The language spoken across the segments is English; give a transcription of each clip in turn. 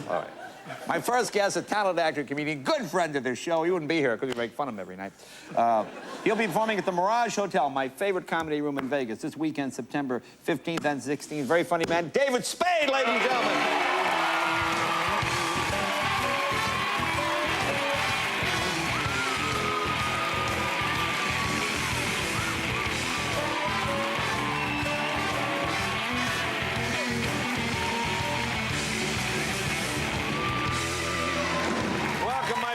All right. My first guest, a talented actor, comedian, good friend of this show. He wouldn't be here because we make fun of him every night. He'll be performing at the Mirage Hotel, my favorite comedy room in Vegas, this weekend, September 15th and 16th. Very funny man, David Spade, ladies and gentlemen.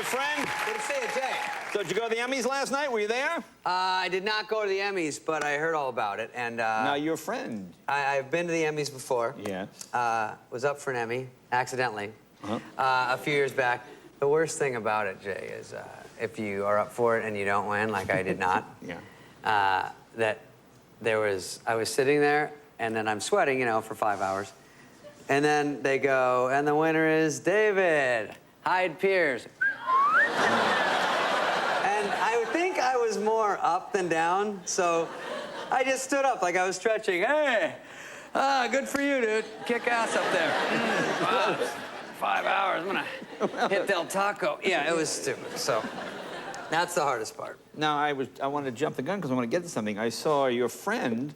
Friend. Good to see you, Jay. So did you go to the Emmys last night? Were you there? I did not go to the Emmys, but I heard all about it. And now your friend. I've been to the Emmys before. Yeah. Was up for an Emmy, accidentally, a few years back. The worst thing about it, Jay, is if you are up for it and you don't win, like I did not. Yeah. I was sitting there, and then I'm sweating, you know, for 5 hours. And then they go, and the winner is David Hyde Pierce. And I think I was more up than down, so I just stood up like I was stretching. Hey, good for you, dude. Kick ass up there. Wow, 5 hours, I'm gonna hit Del Taco. Yeah, it was stupid, so that's the hardest part. Now, I wanted to jump the gun because I want to get to something. I saw your friend,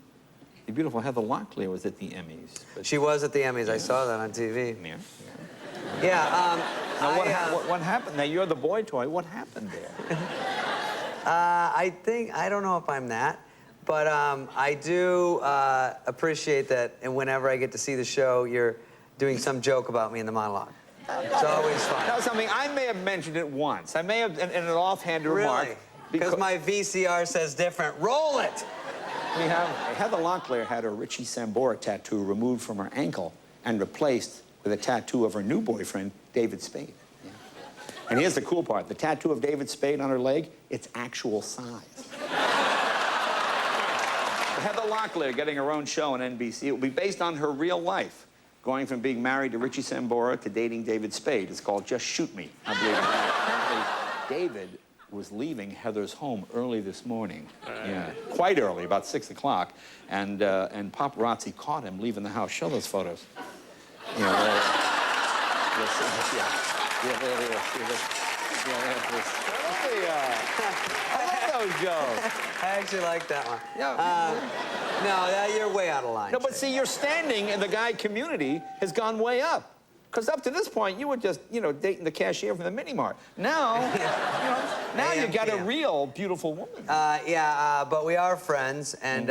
the beautiful Heather Locklear, was at the Emmys. But... She was at the Emmys. Yeah. I saw that on TV. Yeah. Yeah, now, what happened? Now, you're the boy toy. What happened there? I don't know if I'm that, but I do appreciate that, and whenever I get to see the show, you're doing some joke about me in the monologue. It's always fun. Now, something, I may have mentioned it once. I may have, in an offhanded remark. Really? Because my VCR says different. Roll it! We have, Heather Locklear had her Richie Sambora tattoo removed from her ankle and replaced with a tattoo of her new boyfriend, David Spade. Yeah. And here's the cool part. The tattoo of David Spade on her leg, it's actual size. Heather Locklear getting her own show on NBC. It will be based on her real life, going from being married to Richie Sambora to dating David Spade. It's called Just Shoot Me. I believe it. Apparently, David was leaving Heather's home early this morning. Yeah, quite early, about 6 o'clock. And paparazzi caught him leaving the house. Show those photos. You know, there I love those jokes. I actually like that one. No, you're way out of line. No, but see, your standing in the guy community has gone way up. Because up to this point, you were just, you know, dating the cashier from the mini mart. Now, now you've got a real beautiful woman. But we are friends, and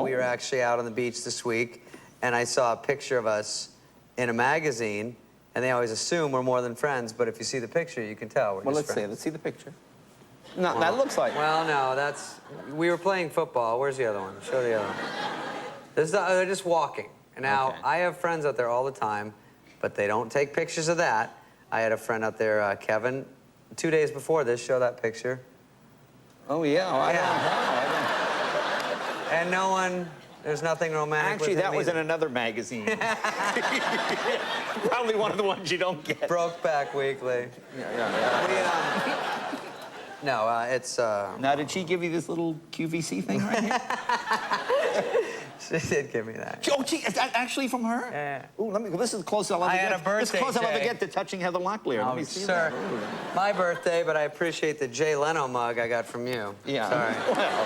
we were actually out on the beach this week, and I saw a picture of us in a magazine, and they always assume we're more than friends, but if you see the picture, you can tell we're just friends. Let's see the picture. No, that looks like... Well, no, we were playing football. Where's the other one? Show the other one. They're just walking. Now, I have friends out there all the time, but they don't take pictures of that. I had a friend out there, Kevin, 2 days before this, show that picture. Oh, yeah. I don't. And no one... There's nothing romantic Actually, with him that was either. in another magazine. Probably one of the ones you don't get. Brokeback Weekly. It's... Now, did she give you this little QVC thing right here? She did give me that. Oh, gee, is that actually from her? Yeah. Ooh, this is the closest I'll ever get. I had a birthday, This is close I'll ever Jay. get to touching Heather Locklear. Let me see that. My birthday, but I appreciate the Jay Leno mug I got from you. Yeah. Sorry. Well,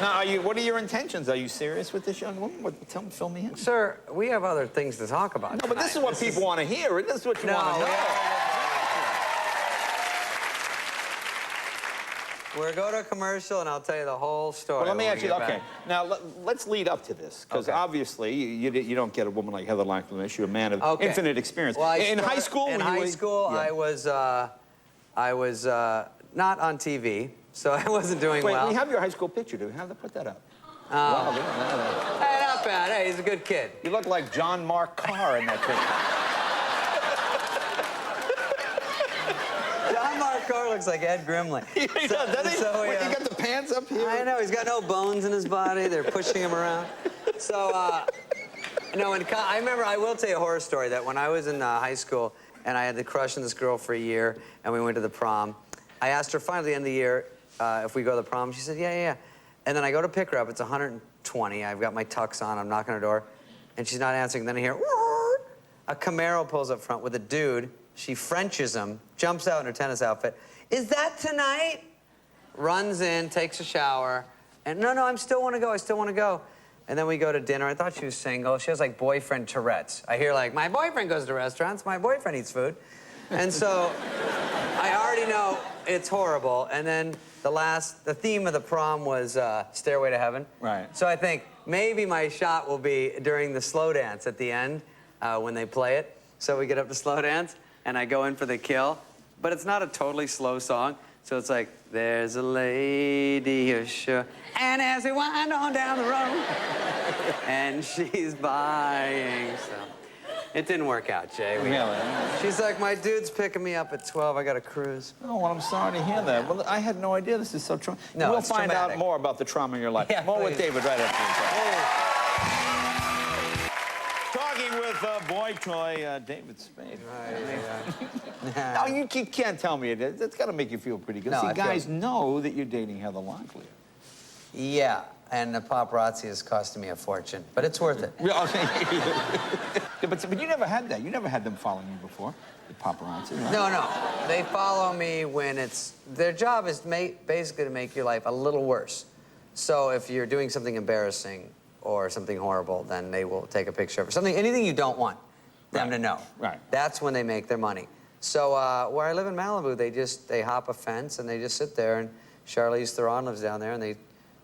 now, what are your intentions? Are you serious with this young woman? Fill me in. Sir, we have other things to talk about. No, but this is what people want to hear. This is what you want to know. We'll go to a commercial, and I'll tell you the whole story. Well, let me ask you, now let's lead up to this, because obviously you don't get a woman like Heather Locklear unless you're a man of infinite experience. Well, in high school? I was not on TV, so I wasn't doing well. Wait, we have your high school picture. Do we have to put that up? Oh. Wow, hey, not bad. Hey, he's a good kid. You look like John Mark Carr in that picture. Carr looks like Ed Grimley. He does, doesn't he? So, he got the pants up here. I know, he's got no bones in his body. They're pushing him around. So, I remember, I will tell you a horror story, that when I was in high school and I had the crush on this girl for a year and we went to the prom, I asked her finally at the end of the year if we go to the prom. She said, yeah. And then I go to pick her up. It's 120. I've got my tux on. I'm knocking on her door. And she's not answering. Then I hear, a Camaro pulls up front with a dude. She Frenches him, jumps out in her tennis outfit. Is that tonight? Runs in, takes a shower, and no, I still want to go, I still want to go. And then we go to dinner. I thought she was single. She has like boyfriend Tourette's. I hear like, my boyfriend goes to restaurants, my boyfriend eats food. And so I already know it's horrible. And then the theme of the prom was Stairway to Heaven. Right. So I think maybe my shot will be during the slow dance at the end when they play it. So we get up to slow dance, and I go in for the kill. But it's not a totally slow song. So it's like, there's a lady ashore, and as we wind on down the road, and she's buying stuff. It didn't work out, Jay. Really? She's like, my dude's picking me up at 12. I got to cruise. Oh, well, I'm sorry to hear that. Well, I had no idea this is so traumatic. No, we'll it's find traumatic. out more about the trauma in your life. Yeah, more please. with David right after this. Oh. Talking with boy toy David Spade. Yeah. No, you can't tell me it. That's got to make you feel pretty good. No, See, I feel- guys know that you're dating Heather Locklear. Yeah, and the paparazzi is costing me a fortune, but it's worth it. Yeah, okay. Yeah, but you never had that. You never had them following you before, the paparazzi, right? No. They follow me when it's... Their job is basically to make your life a little worse. So if you're doing something embarrassing or something horrible, then they will take a picture of it. Anything you don't want them to know. Right. That's when they make their money. So where I live in Malibu, they hop a fence and they just sit there, and Charlize Theron lives down there, and they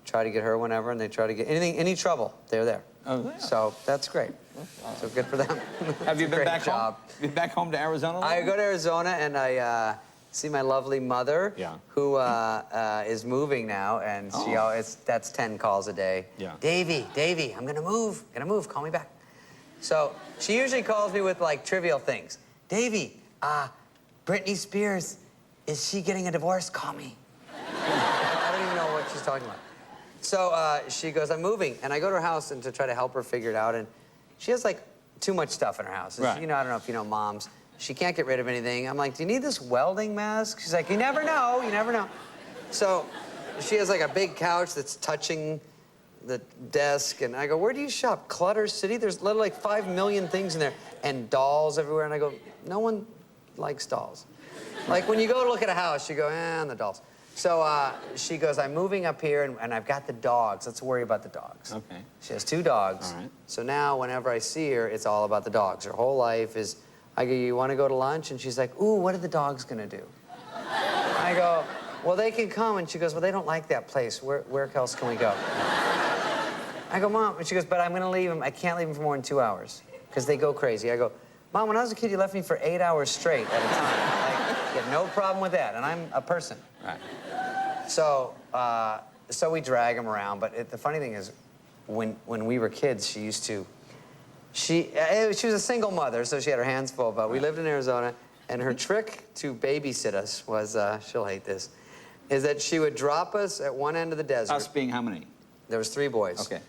try to get her whenever, and they try to get any trouble, they're there. Oh, yeah. So that's great. So good for them. Have you It's a been great back job. home? Been back home to Arizona? I go to Arizona and I see my lovely mother, Yeah. who is moving now, and she always, that's 10 calls a day. Yeah. Davey, I'm gonna move, call me back. So she usually calls me with like trivial things. Davey, Britney Spears, is she getting a divorce? Call me. I don't even know what she's talking about. So she goes, I'm moving, and I go to her house and to try to help her figure it out, and she has like too much stuff in her house. Right. You know, I don't know if you know moms. She can't get rid of anything. I'm like, do you need this welding mask? She's like, you never know, you never know. So she has like a big couch that's touching the desk, and I go, where do you shop? Clutter City? There's literally like 5 million things in there, and dolls everywhere, and I go, no one likes dolls. Like when you go to look at a house, you go, and the dolls. So she goes, I'm moving up here, and I've got the dogs. Let's worry about the dogs. Okay. She has 2 dogs. All right. So now whenever I see her, it's all about the dogs. Her whole life is, I go, you want to go to lunch? And she's like, ooh, what are the dogs going to do? I go, well, they can come. And she goes, well, they don't like that place. Where else can we go? I go, Mom. And she goes, but I'm going to leave them. I can't leave them for more than 2 hours because they go crazy. I go, Mom, when I was a kid, you left me for 8 hours straight at a time. Like, you have no problem with that, and I'm a person. Right. So, so we drag him around, but the funny thing is, when we were kids, she used to, she was a single mother, so she had her hands full, but we lived in Arizona, and her trick to babysit us was, she'll hate this, is that she would drop us at one end of the desert. Us being how many? There was 3 boys. Okay.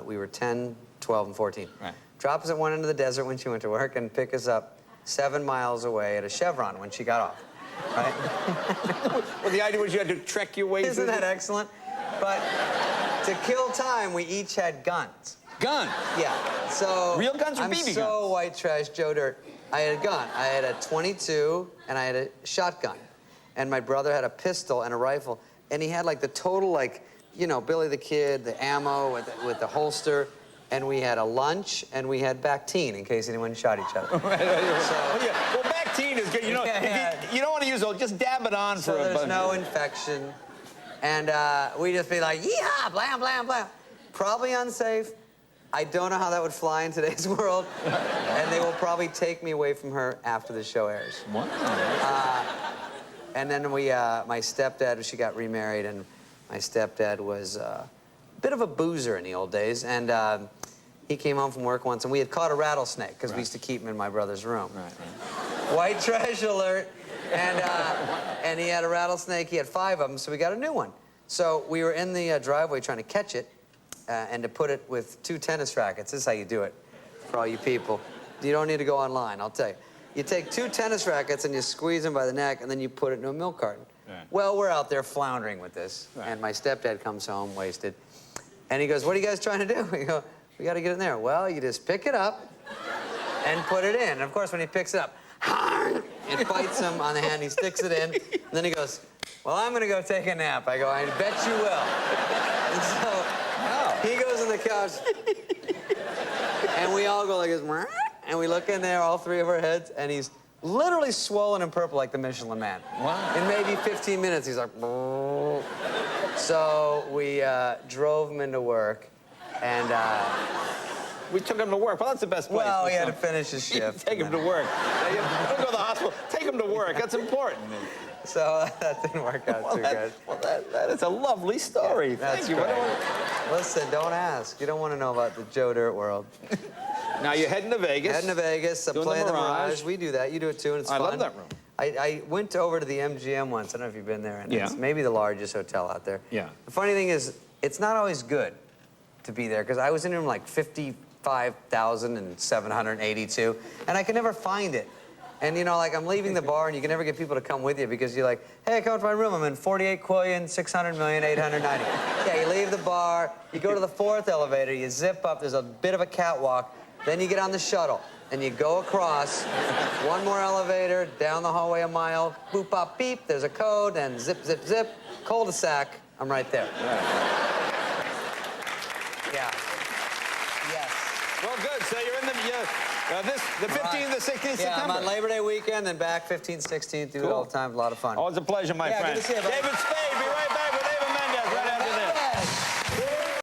We were 10, 12, and 14. Right. Drop us at one end of the desert when she went to work, and pick us up 7 miles away at a Chevron when she got off. Right? Well, the idea was you had to trek your way Isn't through that excellent? But to kill time, we each had guns. Gun. Yeah. So Real guns or I'm BB so guns? white trash, Joe Dirt. I had a gun. I had a .22 and I had a shotgun, and my brother had a pistol and a rifle, and he had like the total, like, you know, Billy the Kid, the ammo with the holster. And we had a lunch, and we had Bactine in case anyone shot each other. Right. So, Yeah. Well, Bactine is good. You know, Yeah. you don't want to use it. Just dab it on so for a there's bunch. no infection. And we just be like, yeehaw, blam, blam, blam. Probably unsafe. I don't know how that would fly in today's world. And they will probably take me away from her after the show airs. What? And then my stepdad, she got remarried, and my stepdad was a bit of a boozer in the old days. And he came home from work once, and we had caught a rattlesnake, because we used to keep him in my brother's room. Right. White trash alert. And he had a rattlesnake. He had 5 of them, so we got a new one. So we were in the driveway trying to catch it and to put it with 2 tennis rackets. This is how you do it for all you people. You don't need to go online, I'll tell you. You take 2 tennis rackets and you squeeze them by the neck, and then you put it in a milk carton. Right. Well, we're out there floundering with this, and my stepdad comes home wasted, and he goes, what are you guys trying to do? We go, we got to get in there. Well, you just pick it up, and put it in. And of course, when he picks it up, it bites him on the hand. He sticks it in. And then he goes, well, I'm going to go take a nap. I go, I bet you will. And so he goes on the couch, and we all go like this, and we look in there, all three of our heads, and he's literally swollen and purple like the Michelin Man. Wow. In maybe 15 minutes, he's like, so we drove him into work, and We took him to work. Well, that's the best place. well, he had to finish his shift. Take him to work. Don't go to the hospital. Take him to work. That's important. So that didn't work out too good. Well, that is a lovely story. Yeah, that's Thank you. great. Listen, don't ask. You don't want to know about the Joe Dirt world. Now you're heading to Vegas. Heading to Vegas, Doing playing the the Mirage. Mirage. We do that. You do it too, and it's I fun. love that room. I went over to the MGM once. I don't know if you've been there. And Yeah. It's maybe the largest hotel out there. Yeah. The funny thing is, it's not always good to be there because I was in room like 55,782, and I could never find it. And you know, like I'm leaving the bar, and you can never get people to come with you because you're like, hey, come to my room. I'm in 48,600,890. Yeah, you leave the bar, you go to the 4th elevator, you zip up. There's a bit of a catwalk. Then you get on the shuttle, and you go across. One more elevator, down the hallway a mile. Boop, bop, beep. There's a code, and zip, zip, zip. Cul-de-sac. I'm right there. Yeah. Yes. Well, good. So you're in the the 15th, the 16th Yeah, September. I'm on Labor Day weekend, then back 15th, 16th. Do it all the time. A lot of fun. Always a pleasure, my Yeah, friend. good to see you, buddy. David Spade, be right back with